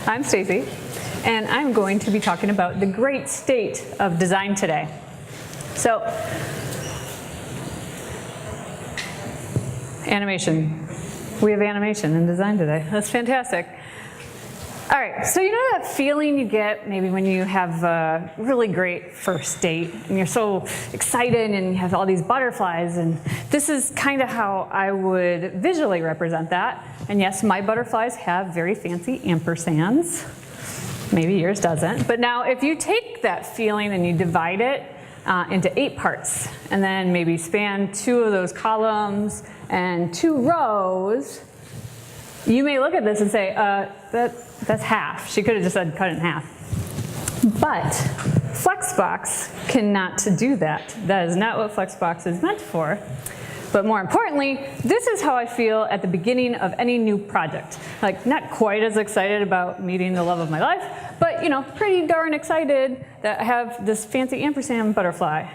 I'm Stacy, and I'm going to be talking about the great state of design today. So, animation. We have animation in design today. That's fantastic. All right, so you know that feeling you get maybe when you have a really great first date and you're so excited and you have all these butterflies, and this is kind of how I would visually represent that. And yes, my butterflies have very fancy ampersands. Maybe yours doesn't. But now if you take that feeling and you divide it into 8 parts and then maybe span 2 of those columns and 2 rows, you may look at this and say, that's half. She could have just said cut it in half. But flexbox cannot do that. That is not what flexbox is meant for. But more importantly, this is how I feel at the beginning of any new project. Like, not quite as excited about meeting the love of my life, but you know, pretty darn excited that I have this fancy ampersand butterfly.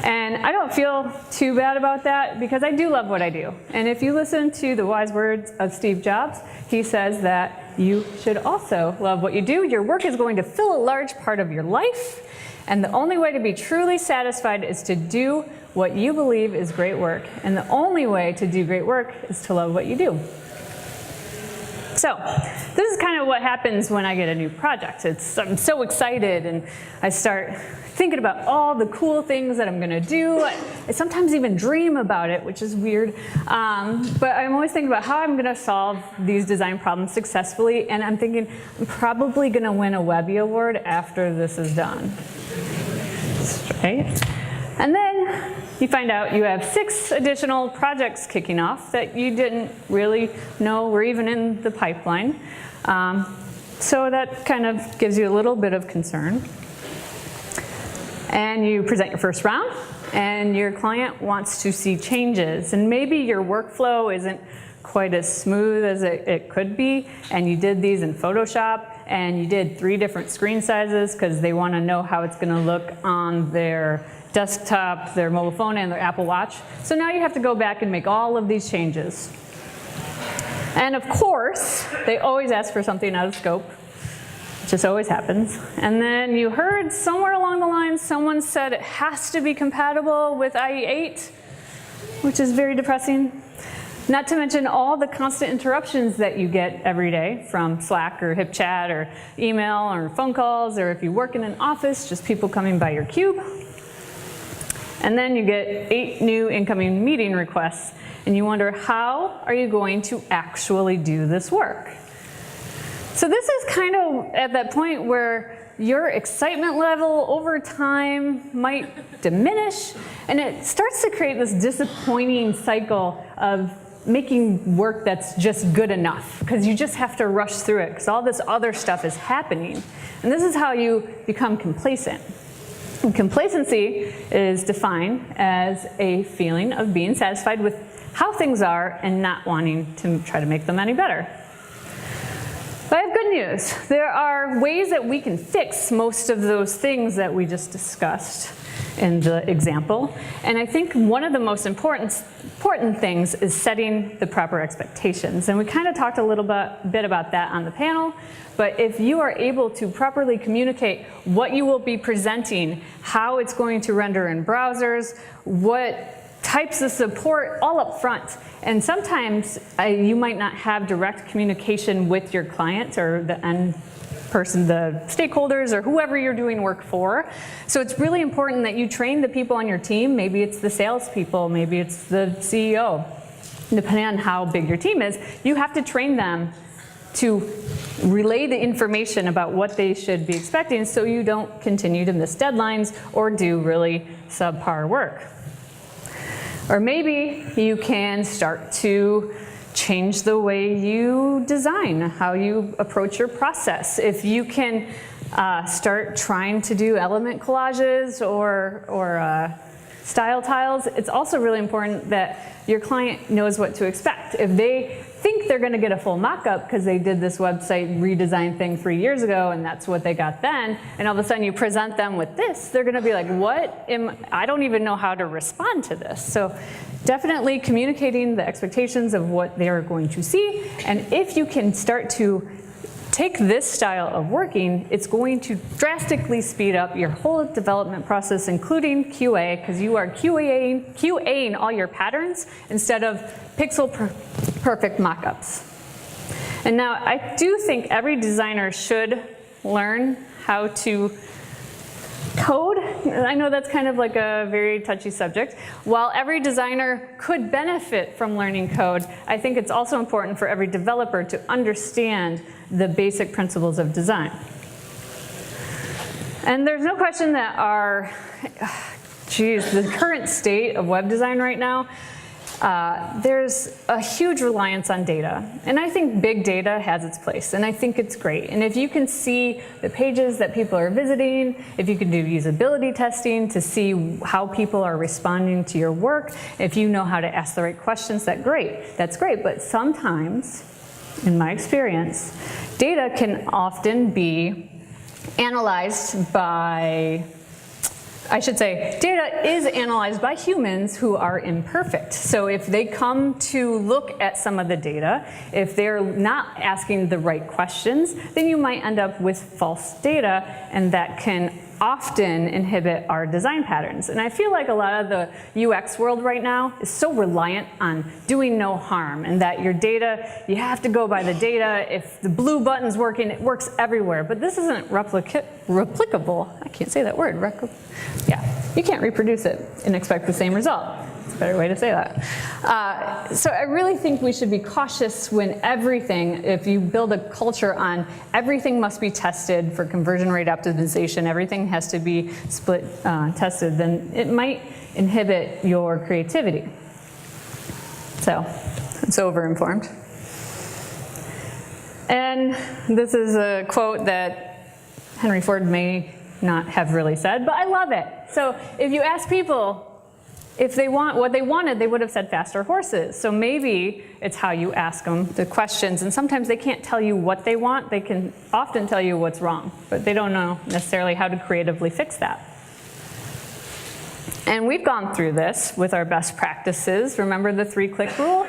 And I don't feel too bad about that because I do love what I do. And if you listen to the wise words of Steve Jobs, he says that you should also love what you do. Your work is going to fill a large part of your life. And the only way to be truly satisfied is to do what you believe is great work. And the only way to do great work is to love what you do. So this is kind of what happens when I get a new project. I'm so excited and I start thinking about all the cool things that I'm going to do. I sometimes even dream about it, which is weird. But I'm always thinking about how I'm going to solve these design problems successfully. And I'm thinking I'm probably going to win a Webby Award after this is done. Right? And then you find out you have 6 additional projects kicking off that you didn't really know were even in the pipeline. So that kind of gives you a little bit of concern. And you present your first round, and your client wants to see changes. And maybe your workflow isn't quite as smooth as it could be, and you did these in Photoshop, and you did 3 different screen sizes because they want to know how it's going to look on their desktop, their mobile phone, and their Apple Watch. So now you have to go back and make all of these changes. And of course, they always ask for something out of scope. It just always happens. And then you heard somewhere along the line someone said it has to be compatible with IE8, which is very depressing. Not to mention all the constant interruptions that you get every day from Slack or HipChat or email or phone calls, or if you work in an office, just people coming by your cube. And then you get 8 new incoming meeting requests, and you wonder, how are you going to actually do this work? So this is kind of at that point where your excitement level over time might diminish, and it starts to create this disappointing cycle of making work that's just good enough, because you just have to rush through it because all this other stuff is happening. And this is how you become complacent. And complacency is defined as a feeling of being satisfied with how things are and not wanting to try to make them any better. But I have good news. There are ways that we can fix most of those things that we just discussed in the example. And I think one of the most important things is setting the proper expectations. And we kind of talked a little bit about that on the panel. But if you are able to properly communicate what you will be presenting, how it's going to render in browsers, what types of support, all up front. And sometimes you might not have direct communication with your client or the end person, the stakeholders, or whoever you're doing work for. So it's really important that you train the people on your team. Maybe it's the salespeople, maybe it's the CEO. Depending on how big your team is, you have to train them to relay the information about what they should be expecting so you don't continue to miss deadlines or do really subpar work. Or maybe you can start to change the way you design, how you approach your process. If you can start trying to do element collages or style tiles, it's also really important that your client knows what to expect. If they think they're going to get a full mock-up because they did this website redesign thing 3 years ago and that's what they got then, and all of a sudden you present them with this, they're going to be like, I don't even know how to respond to this. So definitely communicating the expectations of what they are going to see, and if you can start to take this style of working, it's going to drastically speed up your whole development process, including QA, because you are QAing all your patterns instead of pixel perfect mockups. And now I do think every designer should learn how to code. I know that's kind of like a very touchy subject. While every designer could benefit from learning code, I think it's also important for every developer to understand the basic principles of design. And there's no question that the current state of web design right now, there's a huge reliance on data. And I think big data has its place, and I think it's great. And if you can see the pages that people are visiting, if you can do usability testing to see how people are responding to your work, if you know how to ask the right questions, that's great. But sometimes, in my experience, data can often be analyzed by, data is analyzed by humans who are imperfect. So if they come to look at some of the data, if they're not asking the right questions, then you might end up with false data, and that can often inhibit our design patterns. And I feel like a lot of the UX world right now is so reliant on doing no harm, and that your data, you have to go by the data. If the blue button's working, it works everywhere. But this isn't replicable. I can't say that word. You can't reproduce it and expect the same result. It's a better way to say that. So I really think we should be cautious when if you build a culture on everything must be tested for conversion rate optimization, everything has to be split tested, then it might inhibit your creativity. So it's over-informed. And this is a quote that Henry Ford may not have really said, but I love it. So if you ask people if they want what they wanted, they would have said faster horses. So maybe it's how you ask them the questions, and sometimes they can't tell you what they want. They can often tell you what's wrong, but they don't know necessarily how to creatively fix that. And we've gone through this with our best practices. Remember the 3-click rule?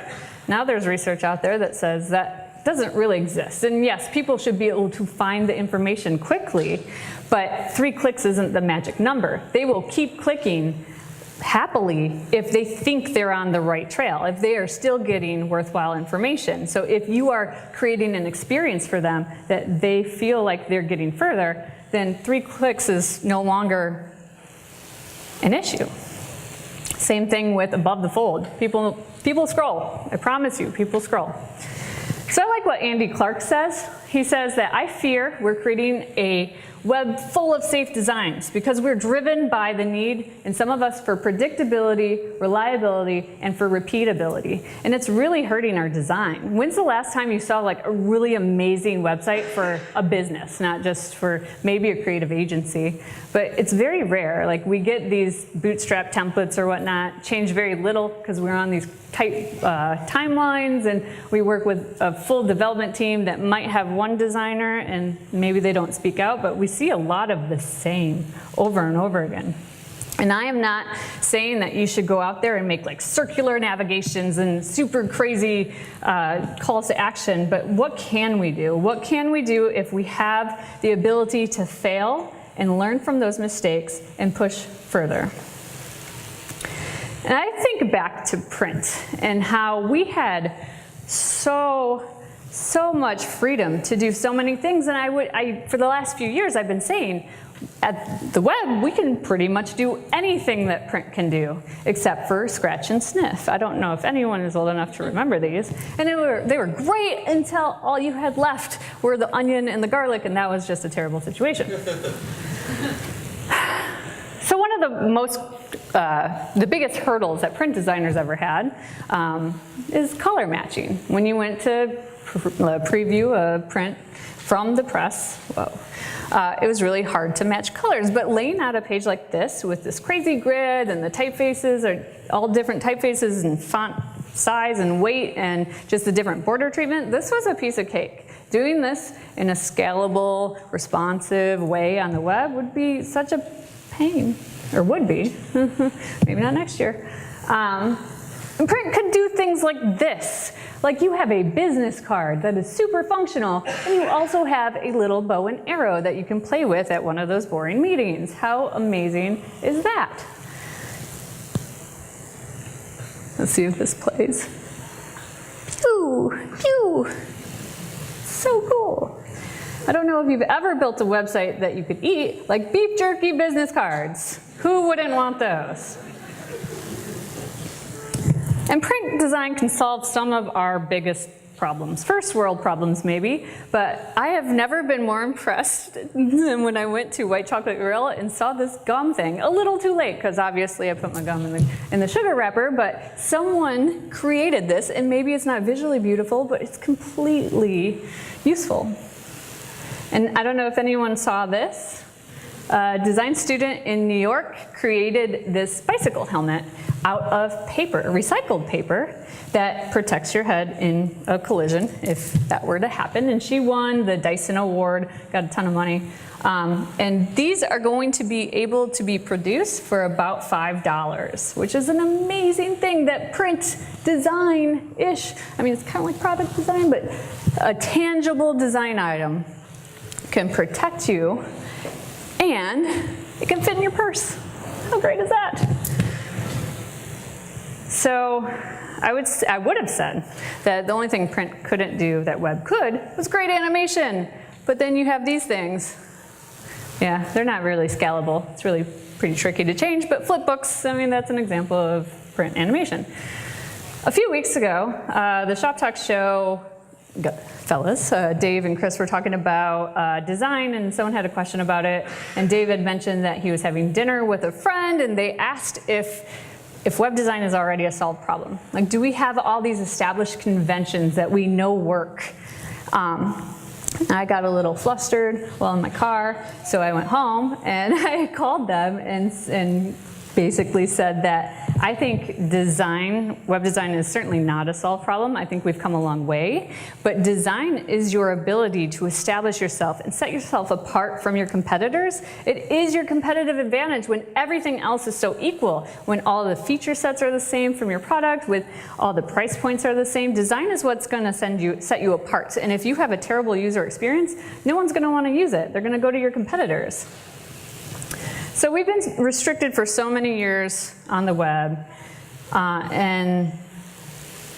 Now there's research out there that says that doesn't really exist. And yes, people should be able to find the information quickly, but 3 clicks isn't the magic number. They will keep clicking happily if they think they're on the right trail, if they are still getting worthwhile information. So if you are creating an experience for them that they feel like they're getting further, then 3 clicks is no longer an issue. Same thing with above the fold. People scroll. I promise you, people scroll. So I like what Andy Clark says. He says that I fear we're creating a web full of safe designs because we're driven by the need, and some of us, for predictability, reliability, and for repeatability. And it's really hurting our design. When's the last time you saw like a really amazing website for a business, not just for maybe a creative agency? But it's very rare. Like we get these bootstrap templates or whatnot, change very little because we're on these tight timelines, and we work with a full development team that might have one designer and maybe they don't speak out, but we see a lot of the same over and over again. And I am not saying that you should go out there and make like circular navigations and super crazy calls to action, but what can we do? What can we do if we have the ability to fail and learn from those mistakes and push further? And I think back to print and how we had so much freedom to do so many things. And for the last few years, I've been saying, at the web, we can pretty much do anything that print can do, except for scratch and sniff. I don't know if anyone is old enough to remember these. And they were great until all you had left were the onion and the garlic, and that was just a terrible situation. So one of the biggest hurdles that print designers ever had is color matching. When you went to preview a print from the press, it was really hard to match colors. But laying out a page like this with this crazy grid and the typefaces are all different typefaces and font size and weight and just the different border treatment, this was a piece of cake. Doing this in a scalable, responsive way on the web would be such a pain, or would be, maybe not next year. And print could do things like this. Like you have a business card that is super functional, and you also have a little bow and arrow that you can play with at one of those boring meetings. How amazing is that? Let's see if this plays. Pew, pew. So cool. I don't know if you've ever built a website that you could eat, like beef jerky business cards. Who wouldn't want those? And print design can solve some of our biggest problems, first world problems maybe, but I have never been more impressed than when I went to White Chocolate Gorilla and saw this gum thing. A little too late, because obviously I put my gum in the sugar wrapper, but someone created this, and maybe it's not visually beautiful, but it's completely useful. And I don't know if anyone saw this. A design student in New York created this bicycle helmet out of paper, recycled paper, that protects your head in a collision if that were to happen. And she won the Dyson Award, got a ton of money. And these are going to be able to be produced for about $5, which is an amazing thing that print design-ish, I mean, it's kind of like product design, but a tangible design item can protect you, and it can fit in your purse. How great is that? So I would have said that the only thing print couldn't do that web could was great animation. But then you have these things. Yeah, they're not really scalable. It's really pretty tricky to change, but flipbooks, I mean, that's an example of print animation. A few weeks ago, the Shop Talk show fellas, Dave and Chris were talking about design, and someone had a question about it, and David mentioned that he was having dinner with a friend, and they asked if web design is already a solved problem. Like, do we have all these established conventions that we know work? I got a little flustered while in my car, so I went home and I called them and basically said that I think web design is certainly not a solved problem. I think we've come a long way, but design is your ability to establish yourself and set yourself apart from your competitors. It is your competitive advantage when everything else is so equal, when all the feature sets are the same from your product, with all the price points are the same. Design is what's gonna set you apart. And if you have a terrible user experience, no one's gonna wanna use it. They're gonna go to your competitors. So we've been restricted for so many years on the web, and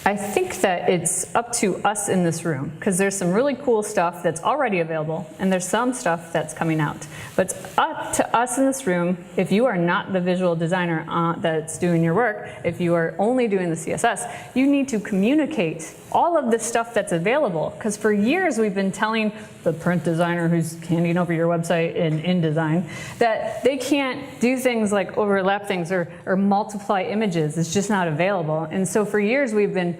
I think that it's up to us in this room, because there's some really cool stuff that's already available, and there's some stuff that's coming out. But it's up to us in this room, if you are not the visual designer that's doing your work, if you are only doing the CSS, you need to communicate all of this stuff that's available, because for years we've been telling the print designer who's handing over your website in InDesign that they can't do things like overlap things or multiply images. It's just not available. And so for years we've been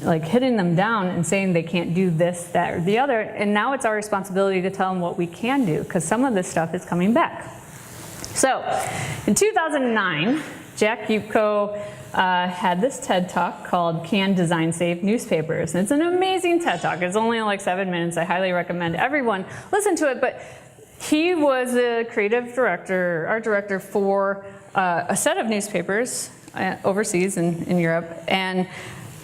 like hitting them down and saying they can't do this, that, or the other, and now it's our responsibility to tell them what we can do, because some of this stuff is coming back. So in 2009, Jack Yupko had this TED Talk called Can Design Save Newspapers? And it's an amazing TED Talk. It's only like 7 minutes. I highly recommend everyone listen to it. But he was a creative director, art director for a set of newspapers overseas in Europe. And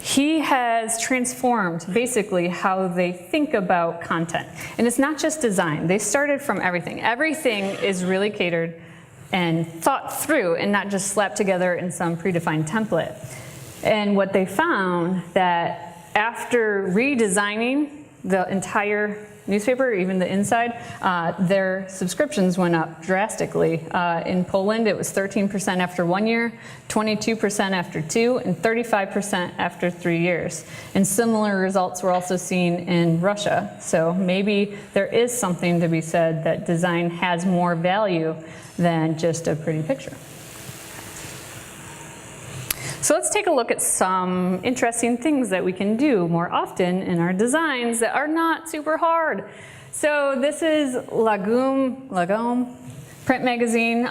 he has transformed basically how they think about content. And it's not just design. They started from everything. Everything is really catered and thought through and not just slapped together in some predefined template. And what they found that after redesigning the entire newspaper, even the inside, their subscriptions went up drastically. In Poland, it was 13% after 1 year, 22% after 2, and 35% after 3 years. And similar results were also seen in Russia. So maybe there is something to be said that design has more value than just a pretty picture. So let's take a look at some interesting things that we can do more often in our designs that are not super hard. So this is Lagom print magazine,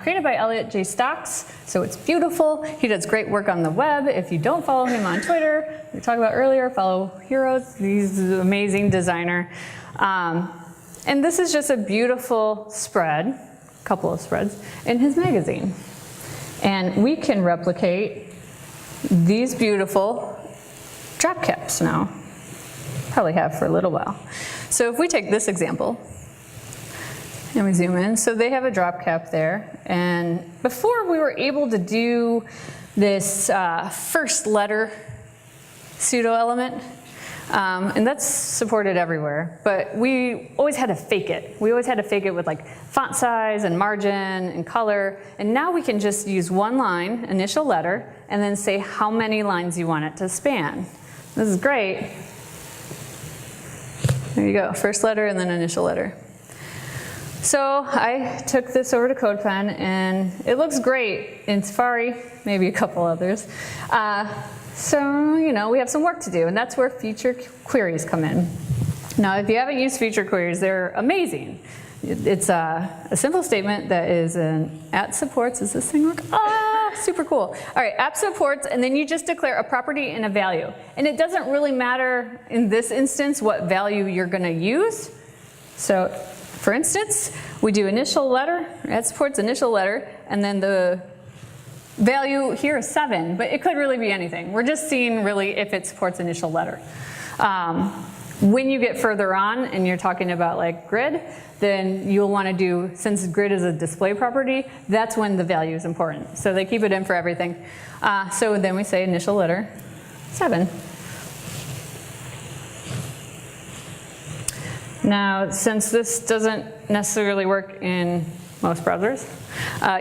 created by Elliot J. Stocks. So it's beautiful. He does great work on the web. If you don't follow him on Twitter, we talked about earlier, follow Heroes. He's an amazing designer. And this is just a beautiful spread, couple of spreads, in his magazine. And we can replicate these beautiful drop caps now. Probably have for a little while. So if we take this example, and we zoom in, so they have a drop cap there, and before we were able to do this first letter pseudo element, and that's supported everywhere, but we always had to fake it. We always had to fake it with like font size and margin and color, and now we can just use one line, initial letter, and then say how many lines you want it to span. This is great. There you go, first letter and then initial letter. So I took this over to CodePen, and it looks great in Safari, maybe a couple others. So, you know, we have some work to do, and that's where feature queries come in. Now, if you haven't used feature queries, they're amazing. It's a simple statement that is an at supports. Does this thing work? Ah, super cool. All right, app supports, and then you just declare a property and a value. And it doesn't really matter in this instance what value you're going to use. So, for instance, we do initial letter, add supports initial letter, and then the value here is 7, but it could really be anything. We're just seeing really if it supports initial letter. When you get further on and you're talking about like grid, then you'll want to do, since grid is a display property, that's when the value is important. So they keep it in for everything. So then we say initial letter 7. Now, since this doesn't necessarily work in most browsers,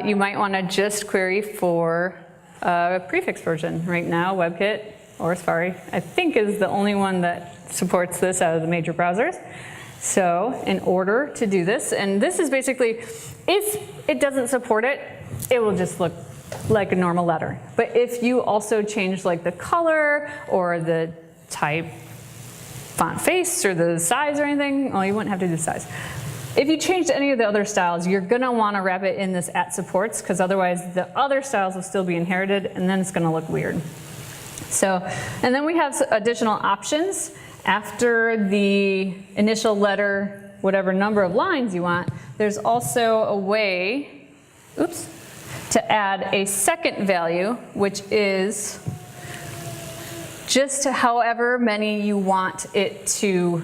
you might want to just query for a prefix version. Right now, WebKit or Safari, I think, is the only one that supports this out of the major browsers. So in order to do this, and this is basically, if it doesn't support it, it will just look like a normal letter. But if you also change like the color or the type, font face or the size or anything, well, you wouldn't have to do size. If you changed any of the other styles, you're going to want to wrap it in this at supports, because otherwise the other styles will still be inherited, and then it's going to look weird. So, and then we have additional options. After the initial letter, whatever number of lines you want, there's also a way, oops, to add a second value, which is just however many you want it to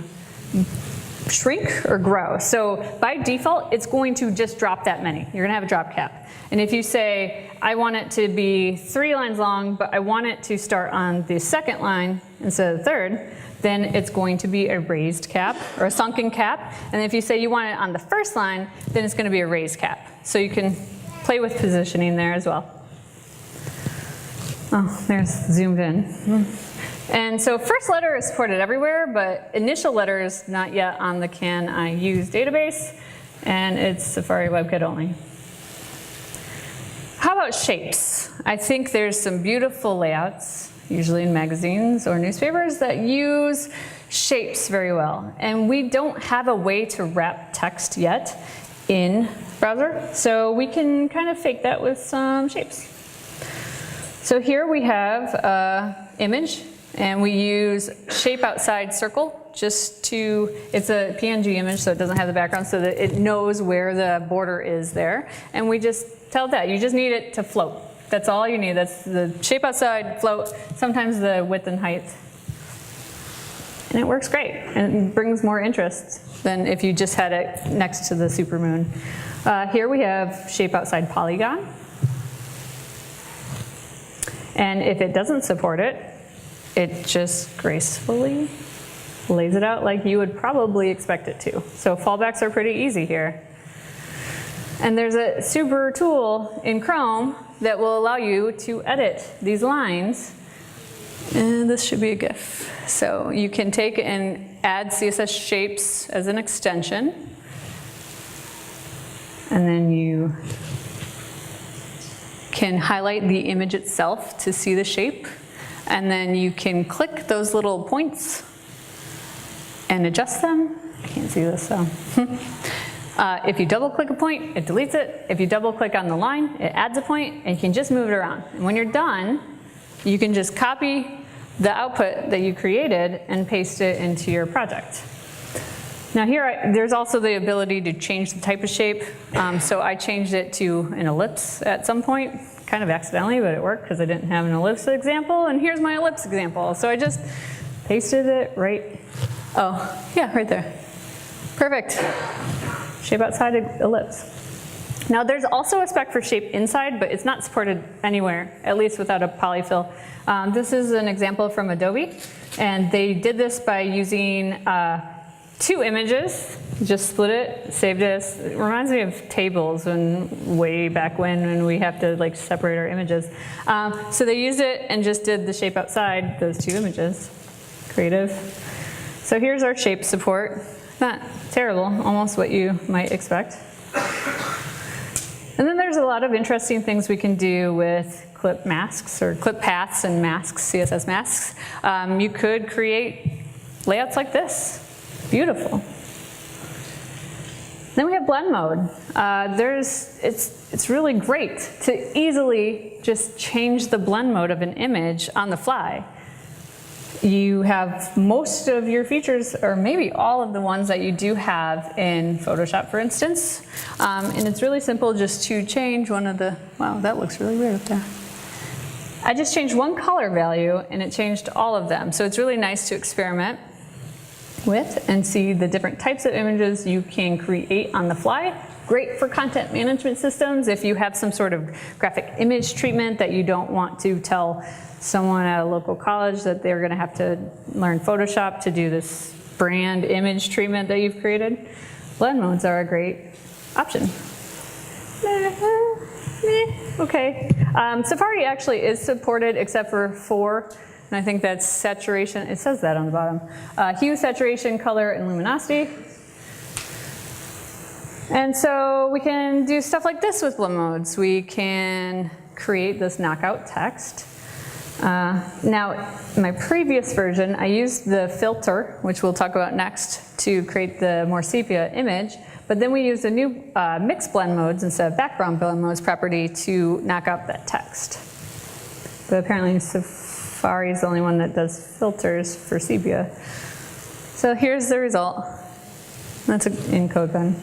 shrink or grow. So by default, it's going to just drop that many. You're going to have a drop cap. And if you say, I want it to be 3 lines long, but I want it to start on the second line instead of the third, then it's going to be a raised cap or a sunken cap. And if you say you want it on the first line, then it's going to be a raised cap. So you can play with positioning there as well. Oh, there's zoomed in. And so first letter is supported everywhere, but initial letter is not yet on the Can I Use database, and it's Safari WebKit only. How about shapes? I think there's some beautiful layouts, usually in magazines or newspapers, that use shapes very well. And we don't have a way to wrap text yet in browser, so we can kind of fake that with some shapes. So here we have an image, and we use shape outside circle just to, it's a PNG image, so it doesn't have the background, so that it knows where the border is there. And we just tell it that. You just need it to float. That's all you need. That's the shape outside, float, sometimes the width and height. And it works great. And it brings more interest than if you just had it next to the supermoon. Here we have shape outside polygon. And if it doesn't support it, it just gracefully lays it out like you would probably expect it to. So fallbacks are pretty easy here. And there's a super tool in Chrome that will allow you to edit these lines. And this should be a GIF. So you can take and add CSS shapes as an extension. And then you can highlight the image itself to see the shape. And then you can click those little points and adjust them. I can't see this, so. If you double click a point, it deletes it. If you double click on the line, it adds a point, and you can just move it around. And when you're done, you can just copy the output that you created and paste it into your project. Now here, there's also the ability to change the type of shape. So I changed it to an ellipse at some point, kind of accidentally, but it worked because I didn't have an ellipse example, and here's my ellipse example. So I just pasted it right, oh, yeah, right there. Perfect. Shape outside ellipse. Now there's also a spec for shape inside, but it's not supported anywhere, at least without a polyfill. This is an example from Adobe, and they did this by using 2 images, just split it, saved it. It reminds me of tables when way back when we have to like separate our images. So they used it and just did the shape outside those 2 images. Creative. So here's our shape support. Not terrible, almost what you might expect. And then there's a lot of interesting things we can do with clip masks or clip paths and masks, CSS masks. You could create layouts like this. Beautiful. Then we have blend mode. It's really great to easily just change the blend mode of an image on the fly. You have most of your features, or maybe all of the ones that you do have in Photoshop, for instance. And it's really simple just to change one of the, wow, that looks really weird up there. I just changed one color value and it changed all of them. So it's really nice to experiment with and see the different types of images you can create on the fly. Great for content management systems if you have some sort of graphic image treatment that you don't want to tell someone at a local college that they're going to have to learn Photoshop to do this brand image treatment that you've created. Blend modes are a great option. Okay. Safari actually is supported except for 4, and I think that's saturation. It says that on the bottom. Hue, saturation, color, and luminosity. And so we can do stuff like this with blend modes. We can create this knockout text. Now, in my previous version, I used the filter, which we'll talk about next, to create the more sepia image. But then we used a new mixed blend modes instead of background blend modes property to knock out that text. But apparently Safari is the only one that does filters for sepia. So here's the result. That's in CodePen.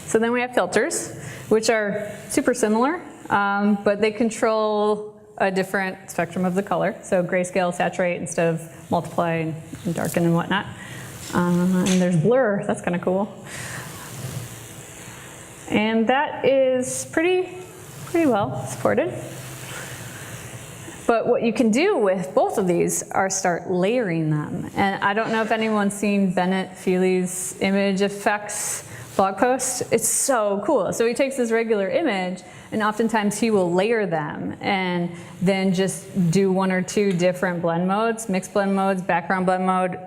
So then we have filters, which are super similar, but they control a different spectrum of the color. So grayscale, saturate instead of multiply and darken and whatnot. And there's blur, that's kind of cool. And that is pretty well supported. But what you can do with both of these are start layering them. And I don't know if anyone's seen Bennett Feely's image effects blog post. It's so cool. So he takes this regular image and oftentimes he will layer them and then just do 1 or 2 different blend modes, mixed blend modes, background blend mode,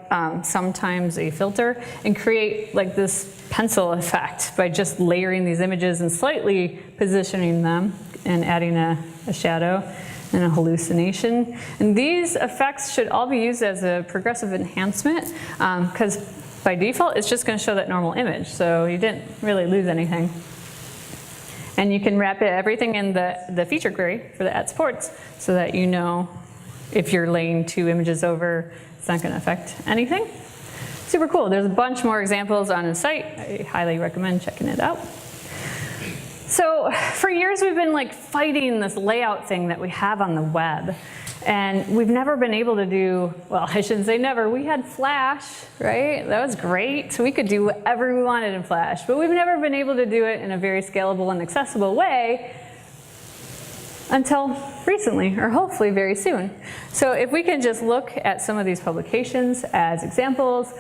sometimes a filter, and create like this pencil effect by just layering these images and slightly positioning them and adding a shadow and a hallucination. And these effects should all be used as a progressive enhancement because by default, it's just going to show that normal image, so you didn't really lose anything. And you can wrap everything in the feature query for the @supports so that you know if you're laying 2 images over, it's not going to affect anything. Super cool. There's a bunch more examples on the site. I highly recommend checking it out. So for years, we've been like fighting this layout thing that we have on the web. And we've never been able to do, well, I shouldn't say never, we had Flash, right? That was great. So we could do whatever we wanted in Flash, but we've never been able to do it in a very scalable and accessible way until recently, or hopefully very soon. So if we can just look at some of these publications as examples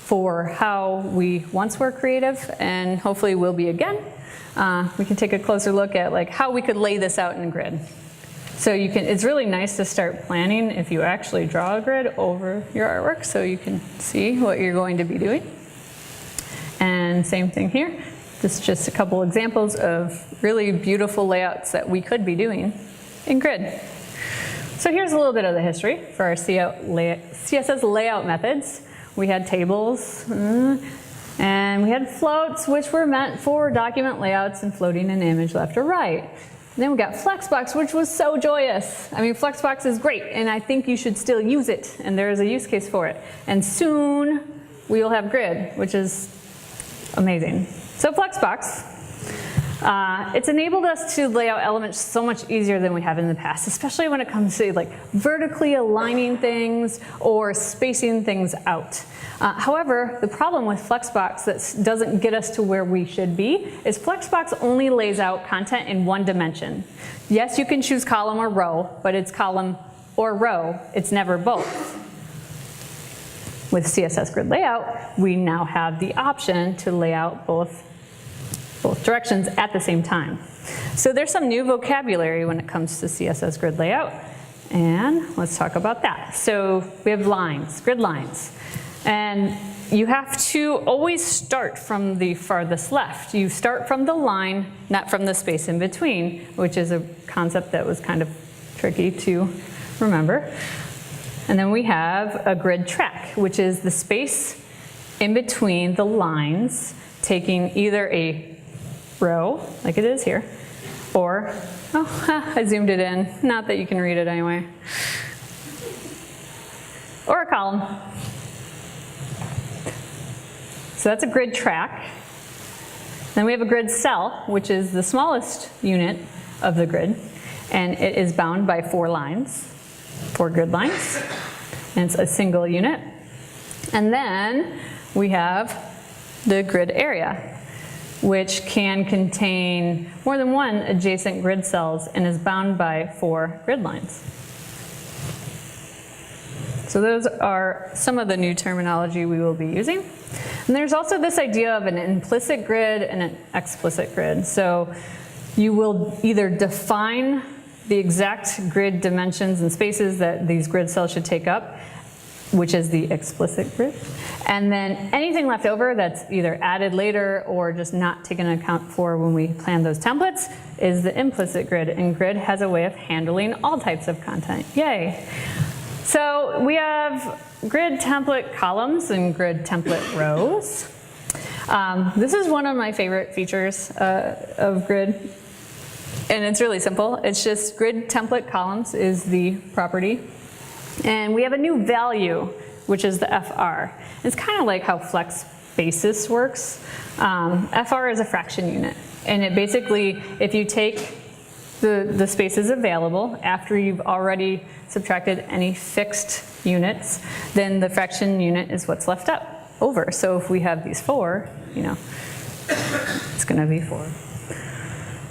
for how we once were creative and hopefully will be again, we can take a closer look at like how we could lay this out in a grid. So you can, it's really nice to start planning if you actually draw a grid over your artwork so you can see what you're going to be doing. And same thing here. This is just a couple examples of really beautiful layouts that we could be doing in grid. So here's a little bit of the history for our CSS layout methods. We had tables, and we had floats, which were meant for document layouts and floating an image left or right. And then we got flexbox, which was so joyous. I mean, flexbox is great, and I think you should still use it, and there is a use case for it. And soon, we will have grid, which is amazing. So flexbox It's enabled us to lay out elements so much easier than we have in the past, especially when it comes to like vertically aligning things or spacing things out. However, the problem with flexbox that doesn't get us to where we should be is flexbox only lays out content in one dimension. Yes, you can choose column or row, but it's column or row. It's never both. With CSS Grid Layout, we now have the option to lay out both directions at the same time. So there's some new vocabulary when it comes to CSS Grid Layout, and let's talk about that. So we have lines, grid lines, and you have to always start from the farthest left. You start from the line, not from the space in between, which is a concept that was kind of tricky to remember. And then we have a grid track, which is the space in between the lines, taking either a row, like it is here, or, oh, I zoomed it in, not that you can read it anyway, or a column. So that's a grid track. Then we have a grid cell, which is the smallest unit of the grid, and it is bound by 4 lines. 4 grid lines, and it's a single unit. And then we have the grid area, which can contain more than 1 adjacent grid cells and is bound by 4 grid lines. So those are some of the new terminology we will be using. And there's also this idea of an implicit grid and an explicit grid. So you will either define the exact grid dimensions and spaces that these grid cells should take up, which is the explicit grid. And then anything left over that's either added later or just not taken into account for when we plan those templates is the implicit grid. And Grid has a way of handling all types of content. Yay. So we have grid template columns and grid template rows. This is one of my favorite features of Grid. And it's really simple. It's just grid template columns is the property. And we have a new value, which is the FR. It's kind of like how flex basis works. FR is a fraction unit. And it basically, if you take the spaces available after you've already subtracted any fixed units, then the fraction unit is what's left over. So if we have these 4, it's going to be 4.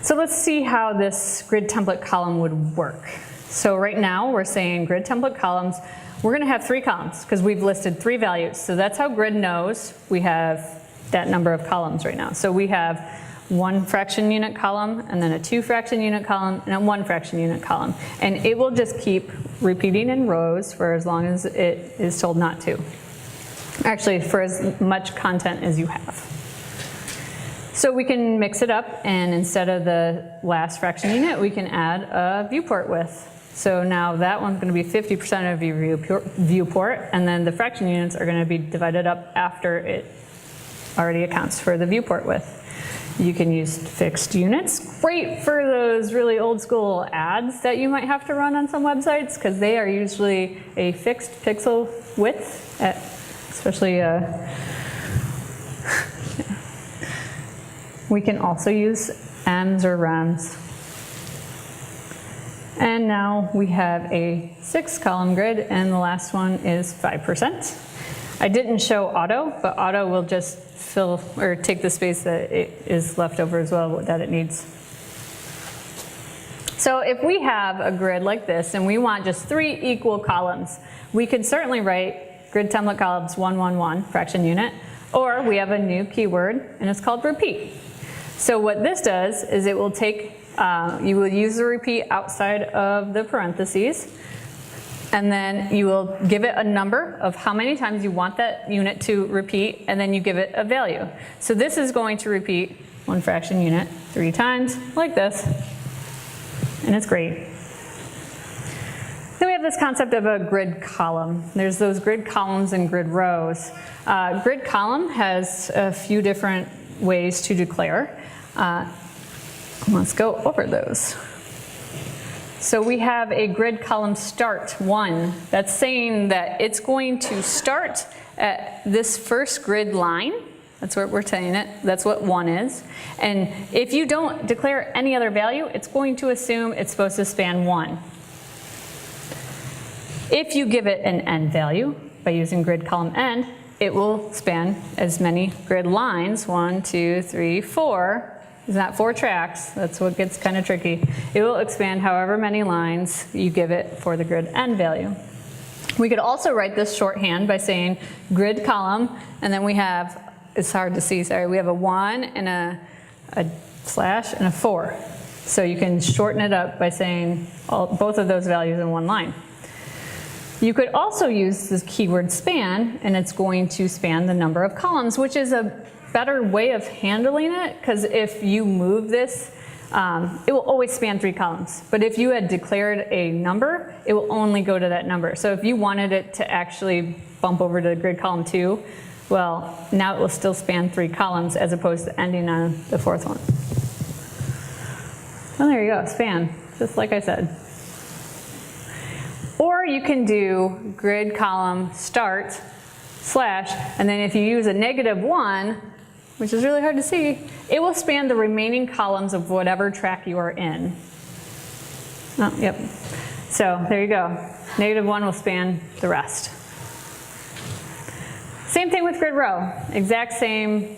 So let's see how this grid template column would work. So right now we're saying grid template columns, we're going to have 3 columns because we've listed 3 values. So that's how Grid knows we have that number of columns right now. So we have 1 fraction unit column, and then a 2 fraction unit column, and a 1 fraction unit column. And it will just keep repeating in rows for as long as it is told not to. Actually, for as much content as you have. So we can mix it up, and instead of the last fraction unit, we can add a viewport width. So now that one's going to be 50% of your viewport, and then the fraction units are going to be divided up after it already accounts for the viewport width. You can use fixed units. Great for those really old school ads that you might have to run on some websites, because they are usually a fixed pixel width, especially we can also use Ms or Rems. And now we have a 6-column grid, and the last one is 5%. I didn't show auto, but auto will just fill or take the space that it is left over as well that it needs. So if we have a grid like this and we want just 3 equal columns, we could certainly write grid template columns 1, 1, 1 fraction unit, or we have a new keyword and it's called repeat. So what this does is it will take, you will use the repeat outside of the parentheses, and then you will give it a number of how many times you want that unit to repeat, and then you give it a value. So this is going to repeat 1 fraction unit 3 times, like this, and it's great. Then we have this concept of a grid column. There's those grid columns and grid rows. Grid column has a few different ways to declare. Let's go over those. So we have a grid column start 1. That's saying that it's going to start at this first grid line That's what we're saying it. That's what 1 is. And if you don't declare any other value, it's going to assume it's supposed to span 1. If you give it an end value by using grid column end, it will span as many grid lines, 1, 2, 3, 4. It's not 4 tracks, that's what gets kind of tricky. It will expand however many lines you give it for the grid end value. We could also write this shorthand by saying grid column, and then we have, it's hard to see, sorry, we have a 1 and a slash and a 4. So you can shorten it up by saying both of those values in one line. You could also use the keyword span, and it's going to span the number of columns, which is a better way of handling it, because if you move this, it will always span 3 columns. But if you had declared a number, it will only go to that number. So if you wanted it to actually bump over to grid column 2, well, now it will still span 3 columns as opposed to ending on the 4th one. Well, there you go, span, just like I said. Or you can do grid column start slash, and then if you use a -1, which is really hard to see, it will span the remaining columns of whatever track you are in. Oh, yep. So there you go. -1 will span the rest. Same thing with grid row. Exact same.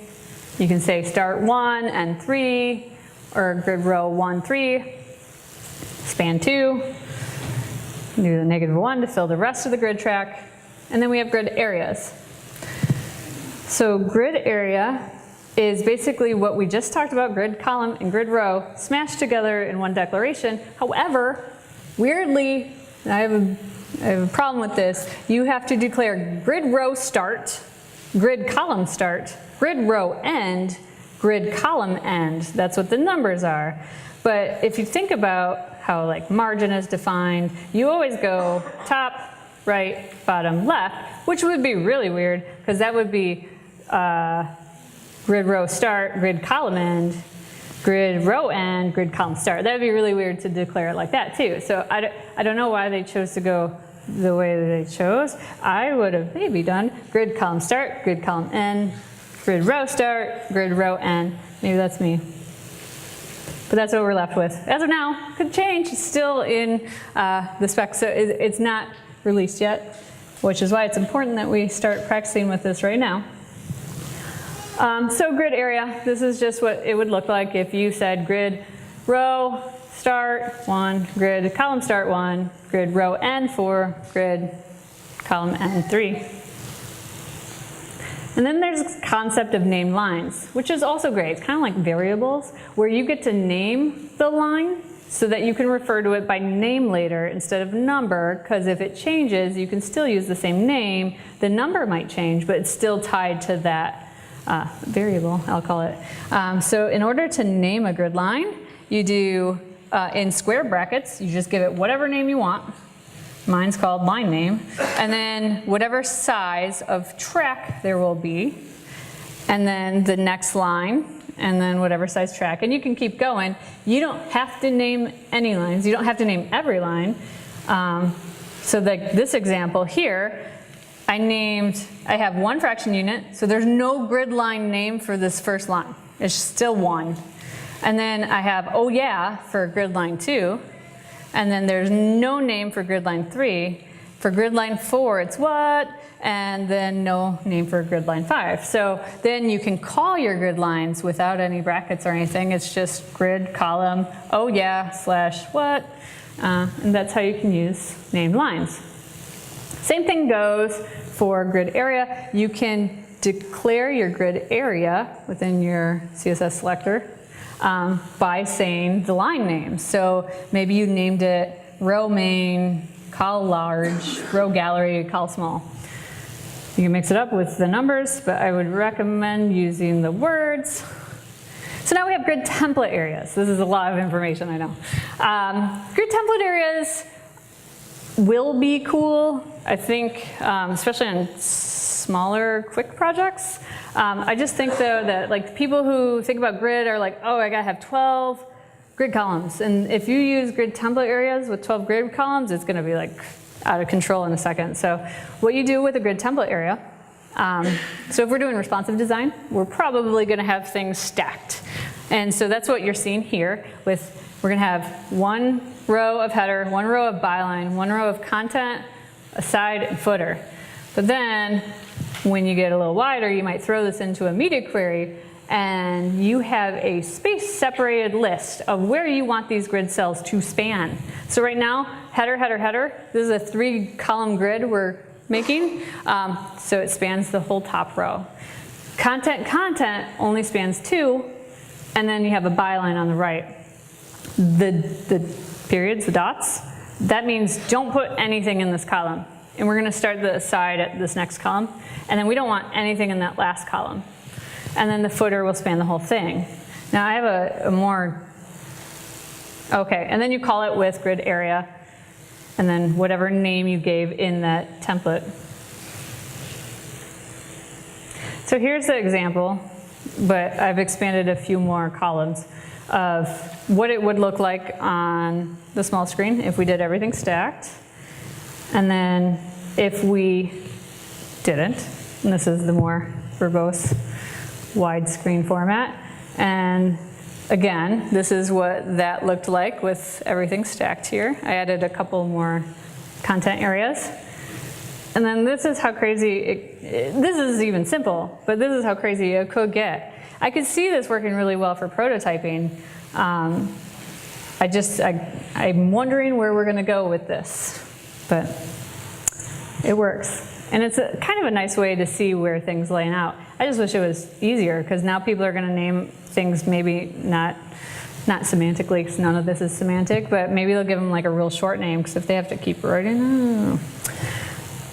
You can say start 1 and 3, or grid row 1, 3, span 2. Do the -1 to fill the rest of the grid track. And then we have grid areas. So grid area is basically what we just talked about, grid column and grid row, smashed together in one declaration. However, weirdly, I have a problem with this, you have to declare grid row start, grid column start, grid row end, grid column end. That's what the numbers are. But if you think about how like margin is defined, you always go top, right, bottom, left, which would be really weird, because that would be grid row start, grid column end, grid row end, grid column start. That would be really weird to declare it like that too. So I don't know why they chose to go the way that they chose. I would have maybe done grid column start, grid column end, grid row start, grid row end. Maybe that's me. But that's what we're left with. As of now, could change. It's still in the spec, so it's not released yet, which is why it's important that we start practicing with this right now. So grid area, this is just what it would look like if you said grid row start 1, grid column start 1, grid row end 4, grid column end 3. And then there's this concept of named lines, which is also great. It's kind of like variables, where you get to name the line so that you can refer to it by name later instead of number, because if it changes, you can still use the same name. The number might change, but it's still tied to that variable, I'll call it. So in order to name a grid line, you do, in square brackets, you just give it whatever name you want. Mine's called line name. And then whatever size of track there will be. And then the next line, and then whatever size track. And you can keep going. You don't have to name any lines. You don't have to name every line. So like this example here, I have 1 fraction unit, so there's no grid line name for this first line. It's still 1. And then I have, oh yeah, for grid line 2. And then there's no name for grid line 3. For grid line 4, it's what? And then no name for grid line 5. So then you can call your grid lines without any brackets or anything. It's just grid column, oh yeah, slash what? And that's how you can use named lines. Same thing goes for grid area. You can declare your grid area within your CSS selector by saying the line name. So maybe you named it row main, col large, row gallery, col small. You can mix it up with the numbers, but I would recommend using the words. So now we have grid template areas. This is a lot of information, I know. Grid template areas will be cool, I think, especially on smaller, quick projects. I just think though that like people who think about grid are like, oh, I gotta have 12 grid columns. And if you use grid template areas with 12 grid columns, it's gonna be like out of control in a second. So what you do with a grid template area So if we're doing responsive design, we're probably going to have things stacked. And so that's what you're seeing here with, we're going to have one row of header, one row of byline, one row of content, aside, and footer. But then when you get a little wider, you might throw this into a media query and you have a space-separated list of where you want these grid cells to span. So right now, header, header, header, this is a 3-column grid we're making, so it spans the whole top row. Content, content only spans 2, and then you have a byline on the right. The periods, the dots, that means don't put anything in this column. And we're going to start the aside at this next column, and then we don't want anything in that last column. And then the footer will span the whole thing. Now I have a more, okay, and then you call it with grid area, and then whatever name you gave in that template. So here's the example, but I've expanded a few more columns of what it would look like on the small screen if we did everything stacked. And then if we didn't, and this is the more verbose widescreen format. And again, this is what that looked like with everything stacked here. I added a couple more content areas. And then this is how crazy, this is even simple, but this is how crazy it could get. I could see this working really well for prototyping. I'm wondering where we're going to go with this, but it works. And it's kind of a nice way to see where things laying out. I just wish it was easier, because now people are going to name things maybe not semantically, because none of this is semantic, but maybe they'll give them like a real short name, because if they have to keep writing.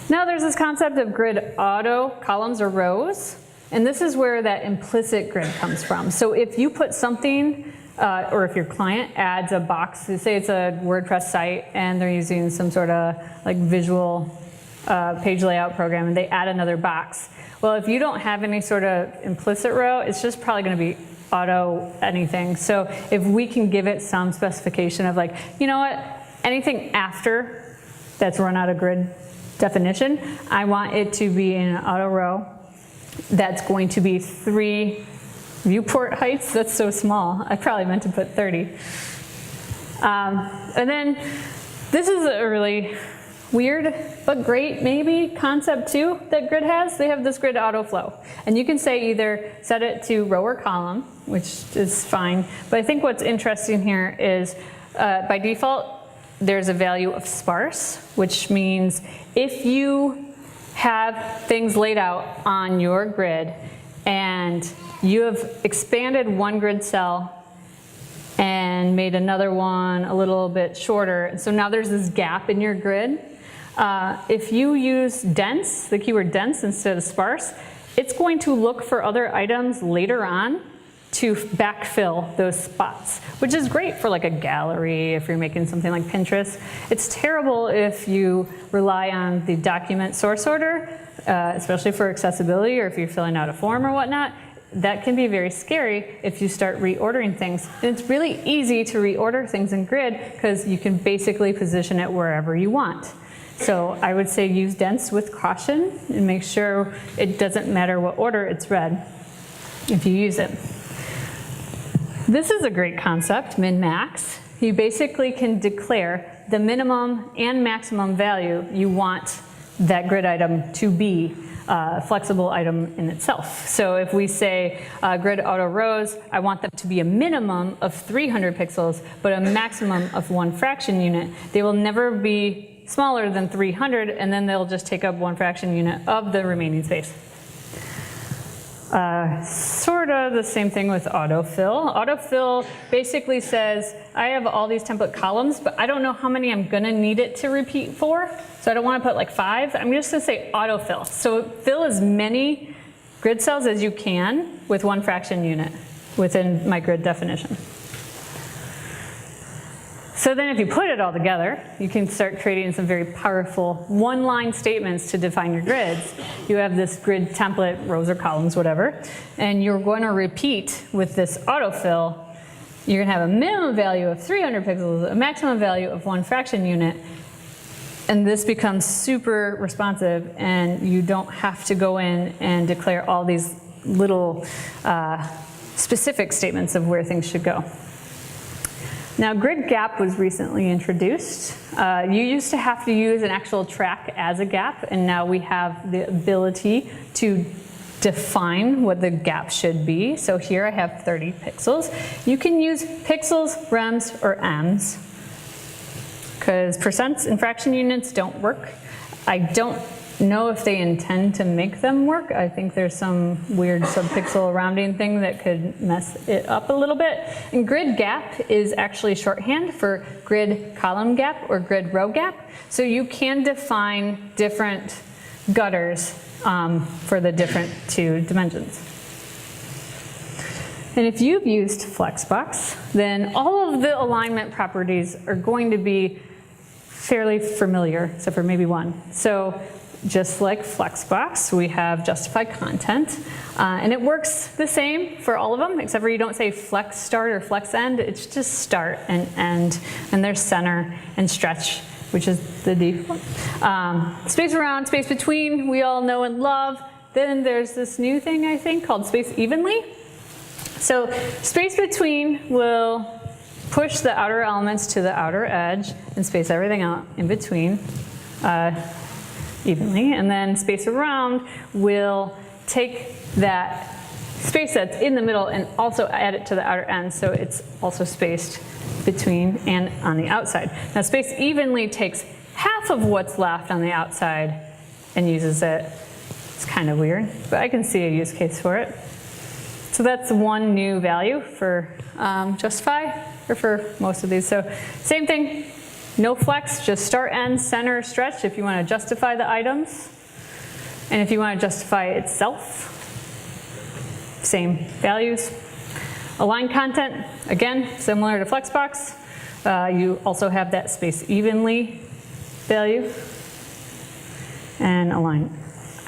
Now there's this concept of grid auto columns or rows, and this is where that implicit grid comes from. So if you put something, or if your client adds a box, say it's a WordPress site and they're using some sort of like visual page layout program, and they add another box. Well, if you don't have any sort of implicit row, it's just probably going to be auto anything. So if we can give it some specification of like, you know what, anything after that's run out of grid definition, I want it to be in an auto row that's going to be 3 viewport heights. That's so small. I probably meant to put 30. And then this is a really weird but great maybe concept too that Grid has. They have this grid auto flow, and you can say either set it to row or column, which is fine, but I think what's interesting here is by default there's a value of sparse, which means if you have things laid out on your grid and you have expanded one grid cell and made another one a little bit shorter, so now there's this gap in your grid. If you use dense, the keyword dense instead of sparse, it's going to look for other items later on to backfill those spots, which is great for like a gallery if you're making something like Pinterest. It's terrible if you rely on the document source order, especially for accessibility or if you're filling out a form or whatnot. That can be very scary if you start reordering things. And it's really easy to reorder things in Grid because you can basically position it wherever you want. So I would say use dense with caution and make sure it doesn't matter what order it's read if you use it. This is a great concept, min-max. You basically can declare the minimum and maximum value you want that grid item to be a flexible item in itself. So if we say grid auto rows, I want them to be a minimum of 300 pixels, but a maximum of 1 fraction unit. They will never be smaller than 300, and then they'll just take up 1 fraction unit of the remaining space. Sort of the same thing with autofill. Autofill basically says, I have all these template columns, but I don't know how many I'm gonna need it to repeat for, so I don't wanna put like 5. I'm just gonna say autofill. So fill as many grid cells as you can with 1 fraction unit within my grid definition. So then if you put it all together, you can start creating some very powerful one-line statements to define your grids. You have this grid template, rows or columns, whatever, and you're going to repeat with this autofill. You're going to have a minimum value of 300 pixels, a maximum value of 1 fraction unit. And this becomes super responsive, and you don't have to go in and declare all these little specific statements of where things should go. Now, grid gap was recently introduced. You used to have to use an actual track as a gap, and now we have the ability to define what the gap should be. So here I have 30 pixels. You can use pixels, rems, or ems, because percents and fraction units don't work. I don't know if they intend to make them work. I think there's some weird subpixel rounding thing that could mess it up a little bit. And grid gap is actually shorthand for grid column gap or grid row gap. So you can define different gutters for the different two dimensions. And if you've used flexbox, then all of the alignment properties are going to be fairly familiar, except for maybe one. So just like flexbox, we have justify content, and it works the same for all of them, except for you don't say flex start or flex end. It's just start and end, and there's center and stretch, which is the default. Space around, space between, we all know and love. Then there's this new thing, I think, called space evenly. So space between will push the outer elements to the outer edge and space everything out in between evenly. And then space around will take that space that's in the middle and also add it to the outer end, so it's also spaced between and on the outside. Now space evenly takes half of what's left on the outside and uses it. It's kind of weird, but I can see a use case for it. So that's one new value for justify, or for most of these. So same thing, no flex, just start, end, center, stretch if you want to justify the items. And if you want to justify itself, same values. Align content, again, similar to flexbox. You also have that space evenly value. And align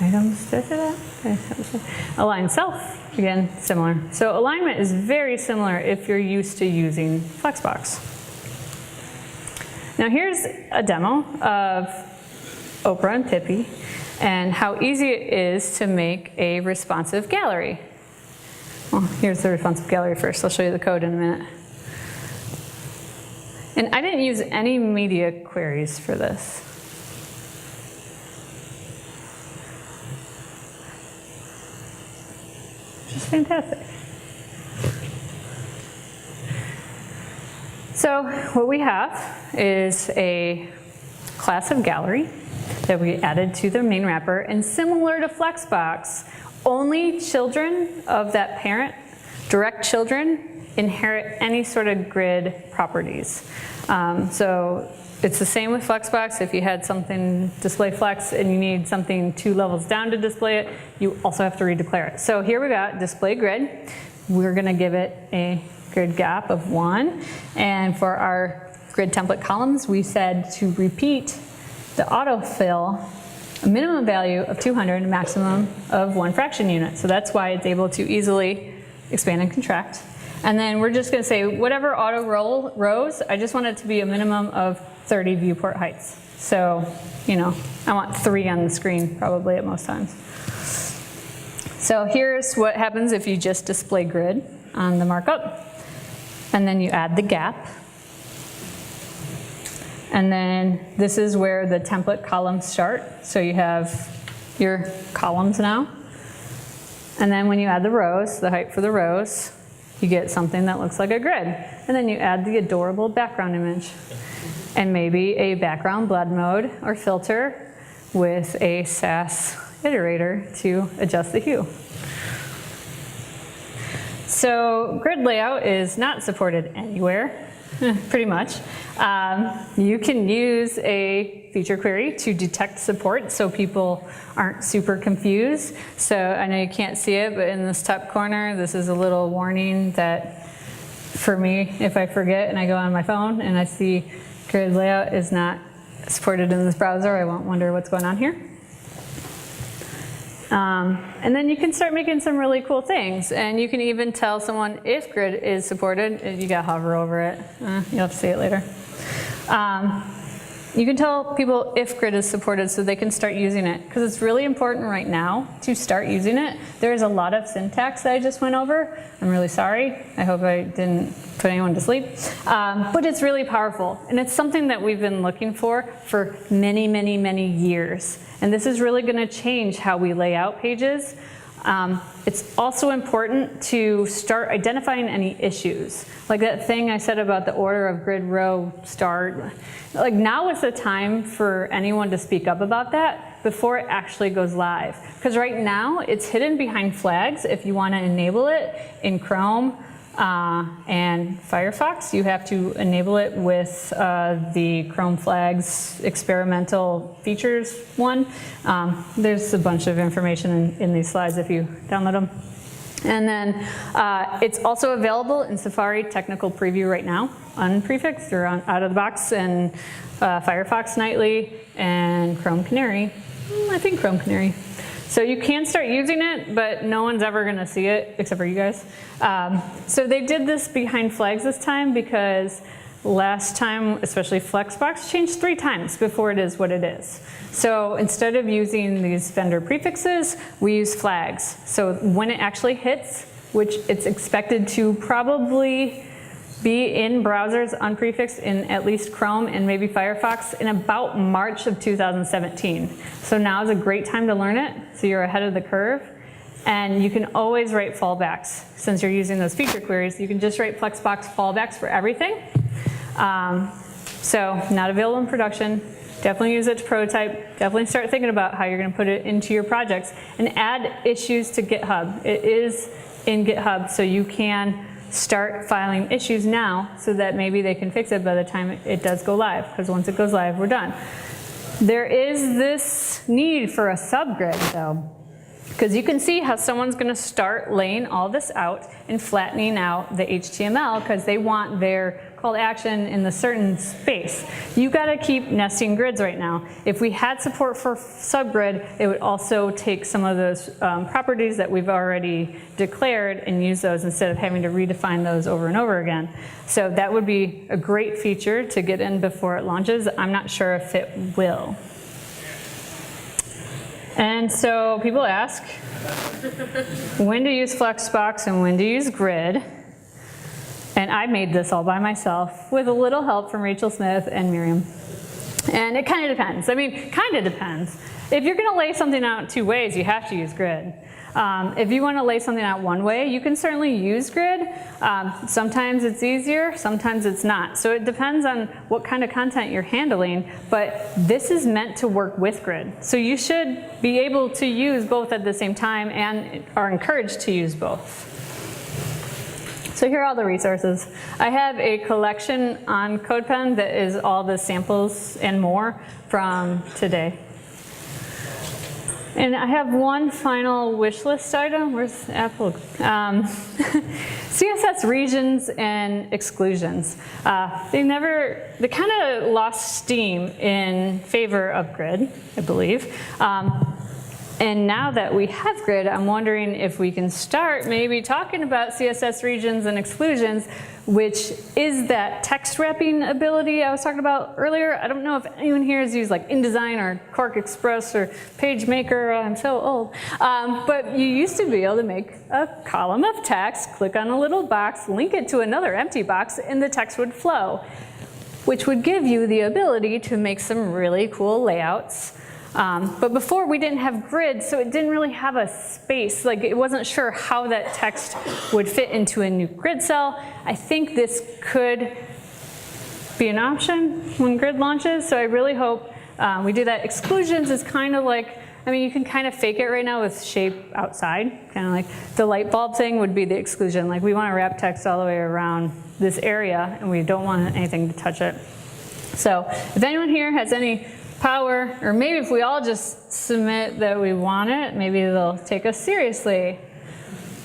items, did I say that? Align self, again, similar. So alignment is very similar if you're used to using flexbox. Now here's a demo of Oprah and Pippi and how easy it is to make a responsive gallery. Well, here's the responsive gallery first. I'll show you the code in a minute. And I didn't use any media queries for this. Just fantastic. So what we have is a class of gallery that we added to the main wrapper, and similar to flexbox, only children of that parent, direct children, inherit any sort of grid properties. So it's the same with flexbox. If you had something display flex and you need something 2 levels down to display it, you also have to redeclare it. So here we got display grid. We're going to give it a grid gap of 1. And for our grid template columns, we said to repeat the autofill a minimum value of 200 and a maximum of 1 fraction unit. So that's why it's able to easily expand and contract. And then we're just going to say whatever auto rows, I just want it to be a minimum of 30 viewport heights. So, you know, I want 3 on the screen probably at most times. So here's what happens if you just display grid on the markup. And then you add the gap. And then this is where the template columns start. So you have your columns now. And then when you add the rows, the height for the rows, you get something that looks like a grid. And then you add the adorable background image. And maybe a background blend mode or filter with a SAS iterator to adjust the hue. So grid layout is not supported anywhere, pretty much. You can use a feature query to detect support so people aren't super confused. So I know you can't see it, but in this top corner, this is a little warning that for me, if I forget and I go on my phone and I see grid layout is not supported in this browser, I won't wonder what's going on here. And then you can start making some really cool things. And you can even tell someone if grid is supported, you gotta hover over it. You'll have to see it later. You can tell people if grid is supported so they can start using it, because it's really important right now to start using it. There's a lot of syntax that I just went over. I'm really sorry. I hope I didn't put anyone to sleep. But it's really powerful, and it's something that we've been looking for many, many, many years. And this is really going to change how we lay out pages. It's also important to start identifying any issues. Like that thing I said about the order of grid row start. Like now is the time for anyone to speak up about that before it actually goes live. Because right now it's hidden behind flags. If you want to enable it in Chrome and Firefox, you have to enable it with the Chrome flags experimental features one. There's a bunch of information in these slides if you download them. And then it's also available in Safari Technical Preview right now, unprefixed or out of the box, and Firefox Nightly and Chrome Canary. I think Chrome Canary. So you can start using it, but no one's ever going to see it except for you guys. So they did this behind flags this time because last time, especially Flexbox, changed 3 times before it is what it is. So instead of using these vendor prefixes, we use flags. So when it actually hits, which it's expected to probably be in browsers unprefixed in at least Chrome and maybe Firefox in about March of 2017. So now is a great time to learn it, so you're ahead of the curve. And you can always write fallbacks. Since you're using those feature queries, you can just write Flexbox fallbacks for everything. So not available in production. Definitely use it to prototype. Definitely start thinking about how you're going to put it into your projects. And add issues to GitHub. It is in GitHub, so you can start filing issues now so that maybe they can fix it by the time it does go live, because once it goes live, we're done. There is this need for a subgrid though, because you can see how someone's going to start laying all this out and flattening out the HTML because they want their call to action in the certain space. You got to keep nesting grids right now. If we had support for subgrid, it would also take some of those properties that we've already declared and use those instead of having to redefine those over and over again. So that would be a great feature to get in before it launches. I'm not sure if it will. And so people ask, when to use Flexbox and when to use grid? And I made this all by myself with a little help from Rachel Smith and Miriam. And it kind of depends. I mean, kind of depends. If you're going to lay something out 2 ways, you have to use grid. If you want to lay something out 1 way, you can certainly use grid. Sometimes it's easier, sometimes it's not. So it depends on what kind of content you're handling, but this is meant to work with grid. So you should be able to use both at the same time and are encouraged to use both. So here are all the resources. I have a collection on CodePen that is all the samples and more from today. And I have one final wish list item. Where's Apple? CSS regions and exclusions. They kind of lost steam in favor of grid, I believe. And now that we have grid, I'm wondering if we can start maybe talking about CSS regions and exclusions, which is that text wrapping ability I was talking about earlier. I don't know if anyone here has used like InDesign or Quark Express or PageMaker. I'm so old. But you used to be able to make a column of text, click on a little box, link it to another empty box, and the text would flow, which would give you the ability to make some really cool layouts. But before we didn't have grid, so it didn't really have a space. Like it wasn't sure how that text would fit into a new grid cell. I think this could be an option when grid launches. So I really hope we do that. Exclusions is kind of like, I mean, you can kind of fake it right now with shape outside. Kind of like the light bulb thing would be the exclusion. Like we want to wrap text all the way around this area and we don't want anything to touch it. So if anyone here has any power, or maybe if we all just submit that we want it, maybe they'll take us seriously.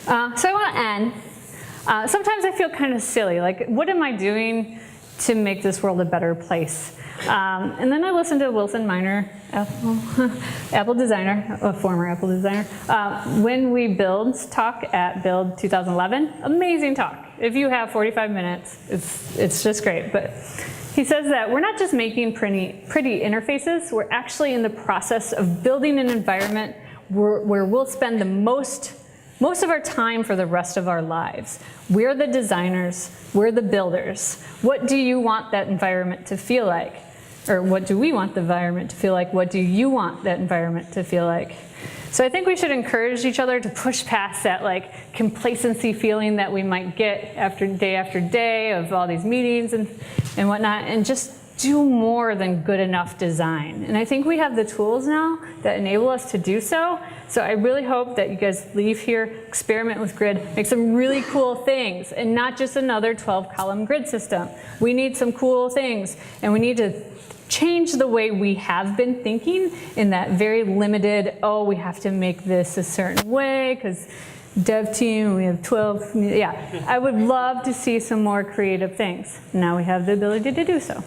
So I want to end. Sometimes I feel kind of silly, like what am I doing to make this world a better place? And then I listened to Wilson Miner, Apple designer, a former Apple designer, When We Build talk at Build 2011. Amazing talk. If you have 45 minutes, it's just great. But He says that we're not just making pretty interfaces, we're actually in the process of building an environment where we'll spend the most of our time for the rest of our lives. We're the designers, we're the builders. What do you want that environment to feel like? Or what do we want the environment to feel like? What do you want that environment to feel like? So I think we should encourage each other to push past that like complacency feeling that we might get after day of all these meetings and whatnot, and just do more than good enough design. And I think we have the tools now that enable us to do so. So I really hope that you guys leave here, experiment with grid, make some really cool things, and not just another 12-column grid system. We need some cool things, and we need to change the way we have been thinking in that very limited, oh, we have to make this a certain way because dev team, we have 12, yeah. I would love to see some more creative things. Now we have the ability to do so.